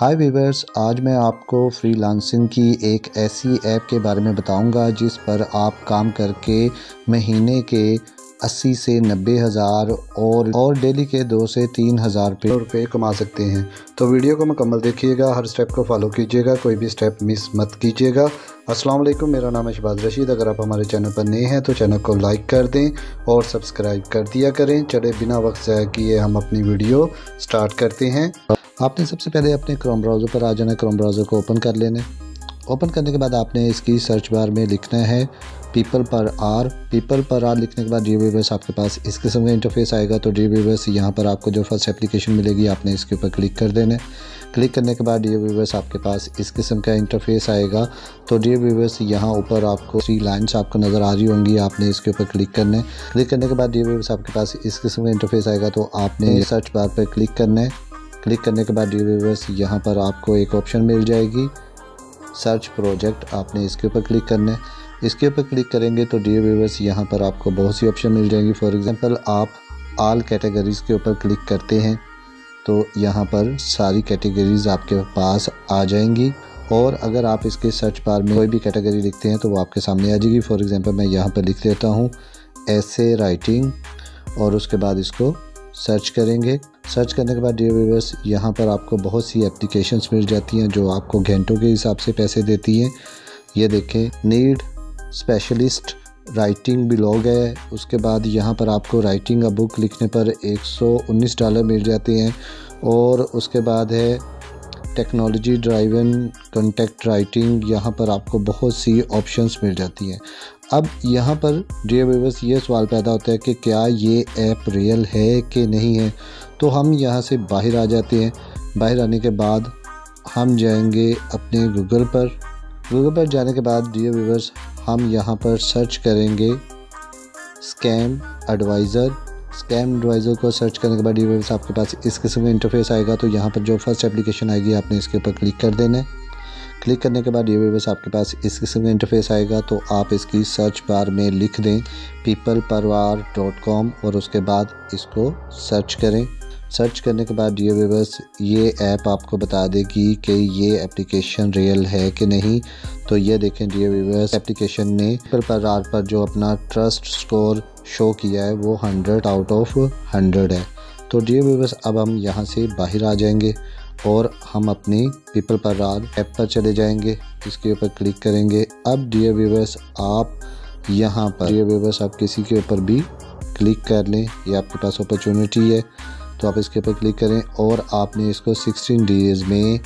हाय viewers, आज मैं आपको फ्रीलांसिंग की एक ऐसी ऐप के बारे में बताऊंगा जिस पर आप काम करके महीने के 80 से 90 हज़ार और डेली के 2 से 3 हज़ार रुपये कमा सकते हैं। तो वीडियो को मुकम्मल देखिएगा, हर स्टेप को फॉलो कीजिएगा, कोई भी स्टेप मिस मत कीजिएगा। अस्सलाम वालेकुम, मेरा नाम है शहबाज रशीद। अगर आप हमारे चैनल पर नए हैं तो चैनल को लाइक कर दें और सब्सक्राइब कर दिया करें। चले बिना वक्त ज़ाया किए हम अपनी वीडियो स्टार्ट करते हैं। आपने सबसे पहले अपने क्रोम ब्राउज़र पर आ जाना है। क्रोम ब्राउज़र को ओपन कर लेना है। ओपन करने के बाद आपने इसकी सर्च बार में लिखना है पीपल पर आर। पीपल पर आर लिखने के बाद जी वीवर्स आपके पास इस किस्म का इंटरफेस आएगा। तो जी वीवर्स यहाँ पर आपको जो फर्स्ट एप्लीकेशन मिलेगी आपने इसके ऊपर क्लिक कर देना है। क्लिक करने के बाद जी वीवर्स आपके पास इस किस्म का इंटरफेस आएगा। तो जी वीवर्स यहाँ ऊपर आपको 3 लाइन्स आपको नज़र आ रही होंगी, आपने इसके ऊपर क्लिक करना है। क्लिक करने के बाद जी वीवर्स आपके पास इस किस्म का इंटरफेस आएगा। तो आपने सर्च बार पर क्लिक करना है। क्लिक करने के बाद जी वीवर्स यहाँ पर आपको एक ऑप्शन मिल जाएगी सर्च प्रोजेक्ट, आपने इसके ऊपर क्लिक करना है। इसके ऊपर क्लिक करेंगे तो डियर व्यूअर्स यहाँ पर आपको बहुत सी ऑप्शन मिल जाएंगी। फॉर एग्जांपल आप ऑल कैटेगरीज़ के ऊपर क्लिक करते हैं तो यहाँ पर सारी कैटेगरीज़ आपके पास आ जाएंगी। और अगर आप इसके सर्च बार में कोई भी कैटेगरी लिखते हैं तो वो आपके सामने आ जाएगी। फॉर एग्जांपल मैं यहाँ पर लिख देता हूँ ऐसे राइटिंग और उसके बाद इसको सर्च करेंगे। सर्च करने के बाद डियर व्यूअर्स यहाँ पर आपको बहुत सी एप्लीकेशंस मिल जाती हैं जो आपको घंटों के हिसाब से पैसे देती हैं। ये देखें, नीड स्पेशलिस्ट राइटिंग ब्लॉग है। उसके बाद यहाँ पर आपको राइटिंग अ बुक लिखने पर $119 मिल जाते हैं। और उसके बाद है टेक्नोलॉजी ड्राइवन कंटेंट राइटिंग, यहाँ पर आपको बहुत सी ऑप्शंस मिल जाती हैं। अब यहाँ पर डियर व्यूअर्स ये सवाल पैदा होता है कि क्या ये ऐप रियल है कि नहीं है। तो हम यहाँ से बाहर आ जाते हैं। बाहर आने के बाद हम जाएंगे अपने गूगल पर जाने के बाद डियर व्यूअर्स हम यहाँ पर सर्च करेंगे स्कैम एडवाइज़र को सर्च करने के बाद डियर व्यूअर्स आपके पास इस किस्म का इंटरफेस आएगा। तो यहाँ पर जो फर्स्ट एप्लीकेशन आएगी आपने इसके ऊपर क्लिक कर देना है। क्लिक करने के बाद डियर व्यूअर्स आपके पास इस किस्म का इंटरफेस आएगा। तो आप इसकी सर्च बार में लिख दें peopleparvar.com और उसके बाद इसको सर्च करें। सर्च करने के बाद डियर व्यूअर्स ये ऐप आपको बता देगी कि ये एप्लीकेशन रियल है कि नहीं। तो ये देखें डियर व्यूअर्स, एप्लीकेशन ने peopleparvar पर जो अपना ट्रस्ट स्कोर शो किया है वो 100 आउट ऑफ 100 है। तो डियर व्यूअर्स अब हम यहाँ से बाहर आ जाएंगे और हम अपनी peopleparvar ऐप पर चले जाएंगे। इसके ऊपर क्लिक करेंगे। अब डियर व्यूअर्स आप यहाँ पर डियर व्यूअर्स आप किसी के ऊपर भी क्लिक कर लें, ये आपके पास अपॉर्चुनिटी है। तो आप इसके ऊपर क्लिक करें और आपने इसको 16 डेज़ में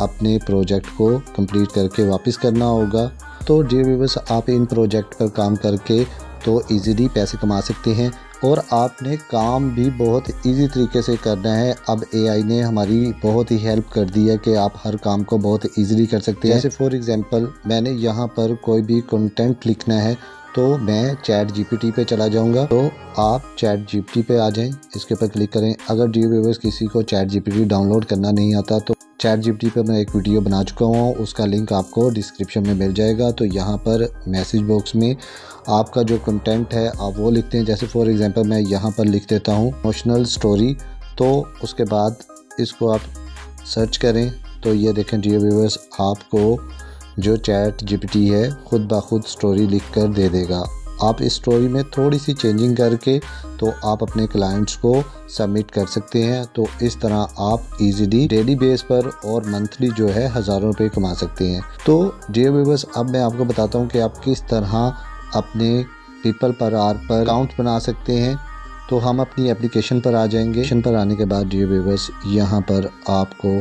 अपने प्रोजेक्ट को कंप्लीट करके वापस करना होगा। तो डियर व्यूअर्स आप इन प्रोजेक्ट पर काम करके तो इजीली पैसे कमा सकते हैं और आपने काम भी बहुत इजी तरीके से करना है। अब एआई ने हमारी बहुत ही हेल्प कर दी है कि आप हर काम को बहुत इजीली कर सकते हैं। जैसे फॉर एग्जांपल मैंने यहाँ पर कोई भी कंटेंट लिखना है तो मैं चैट जीपीटी पे चला जाऊंगा। तो आप चैट जीपीटी पे आ जाएं, इसके ऊपर क्लिक करें। अगर डियर व्यूअर्स किसी को चैट जीपीटी डाउनलोड करना नहीं आता तो चैट जीपीटी पे मैं एक वीडियो बना चुका हूँ, उसका लिंक आपको डिस्क्रिप्शन में मिल जाएगा। तो यहाँ पर मैसेज बॉक्स में आपका जो कंटेंट है आप वो लिखते हैं। जैसे फॉर एग्जांपल मैं यहाँ पर लिख देता हूँ इमोशनल स्टोरी। तो उसके बाद इसको आप सर्च करें। तो ये देखें डियर व्यूअर्स आपको जो चैट जीपीटी है खुद ब खुद स्टोरी लिख कर दे देगा। आप इस स्टोरी में थोड़ी सी चेंजिंग करके तो आप अपने क्लाइंट्स को सबमिट कर सकते हैं। तो इस तरह आप इजीली डेली बेस पर और मंथली जो है हज़ारों रुपए कमा सकते हैं। तो डियर व्यूअर्स अब मैं आपको बताता हूँ कि आप किस तरह अपने peopleparvar पर अकाउंट बना सकते हैं। तो हम अपनी एप्लीकेशन पर आ जाएंगे। एप्लीकेशन पर आने के बाद डियर व्यूअर्स यहाँ पर आपको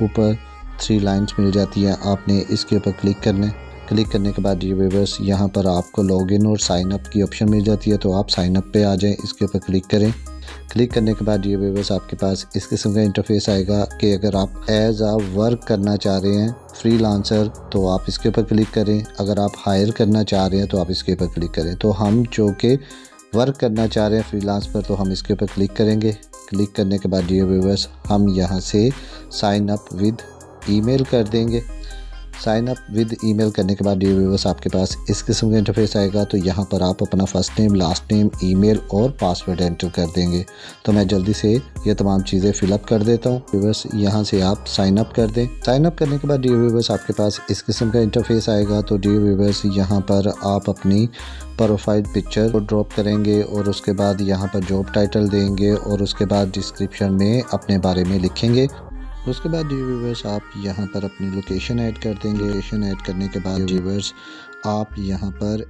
ऊपर 3 लाइन्स मिल जाती हैं, आपने इसके ऊपर क्लिक करना है। क्लिक करने के बाद डियर व्यूअर्स यहाँ पर आपको लॉगिन और साइन अप की ऑप्शन मिल जाती है। तो आप साइन अप पे आ जाएं, इसके ऊपर क्लिक करें। क्लिक करने के बाद डियर व्यूअर्स आपके पास इस किस्म का इंटरफेस आएगा कि अगर आप एज आ वर्क करना चाह रहे हैं फ्रीलांसर तो आप इसके ऊपर क्लिक करें। अगर आप हायर करना चाह रहे हैं तो आप इसके ऊपर क्लिक करें। तो हम जो कि वर्क करना चाह रहे हैं फ्रीलांस पर तो हम इसके ऊपर क्लिक करेंगे। क्लिक करने के बाद डियर व्यूअर्स हम यहाँ से साइन अप विद ईमेल कर देंगे। साइन अप विद ईमेल करने के बाद डियर व्यूअर्स आपके पास इस किस्म का इंटरफेस आएगा। तो यहाँ पर आप अपना first name, last name, email और पासवर्ड एंटर कर देंगे। तो मैं जल्दी से ये तमाम चीज़ें फिलअप कर देता हूँ। व्यूअर्स यहाँ से आप साइन अप कर दें। साइन अप करने के बाद डियर व्यूअर्स आपके पास इस किस्म का इंटरफेस आएगा। तो डियर व्यूअर्स यहाँ पर आप अपनी प्रोफाइल पिक्चर को ड्रॉप करेंगे और उसके बाद यहाँ पर जॉब टाइटल देंगे और उसके बाद डिस्क्रिप्शन में अपने बारे में लिखेंगे। उसके बाद डियर व्यूअर्स आप यहाँ पर अपनी लोकेशन ऐड कर देंगे। लोकेशन ऐड करने के बाद डियर व्यूअर्स आप यहाँ पर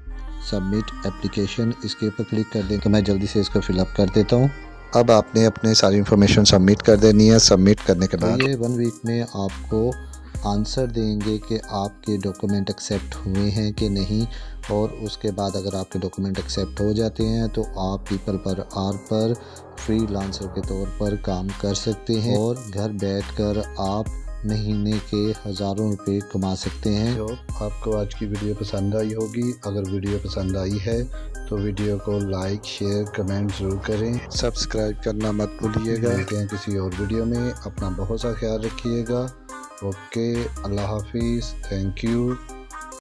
सबमिट एप्लीकेशन इसके ऊपर क्लिक कर दें। तो मैं जल्दी से इसको फिलअप कर देता हूँ। अब आपने अपने सारी इन्फॉर्मेशन सबमिट कर देनी है। सबमिट करने के बाद ये 1 वीक में आपको आंसर देंगे कि आपके डॉक्यूमेंट एक्सेप्ट हुए हैं कि नहीं। और उसके बाद अगर आपके डॉक्यूमेंट एक्सेप्ट हो जाते हैं तो आप पीपल पर आर पर फ्रीलांसर के तौर पर काम कर सकते हैं और घर बैठकर आप महीने के हज़ारों रुपए कमा सकते हैं। तो आपको आज की वीडियो पसंद आई होगी। अगर वीडियो पसंद आई है तो वीडियो को लाइक, शेयर, कमेंट ज़रूर करें। सब्सक्राइब करना मत भूलिएगा। मिलते हैं किसी और वीडियो में। अपना बहुत सा ख्याल रखिएगा। ओके, अल्लाह हाफिज़। Thank you.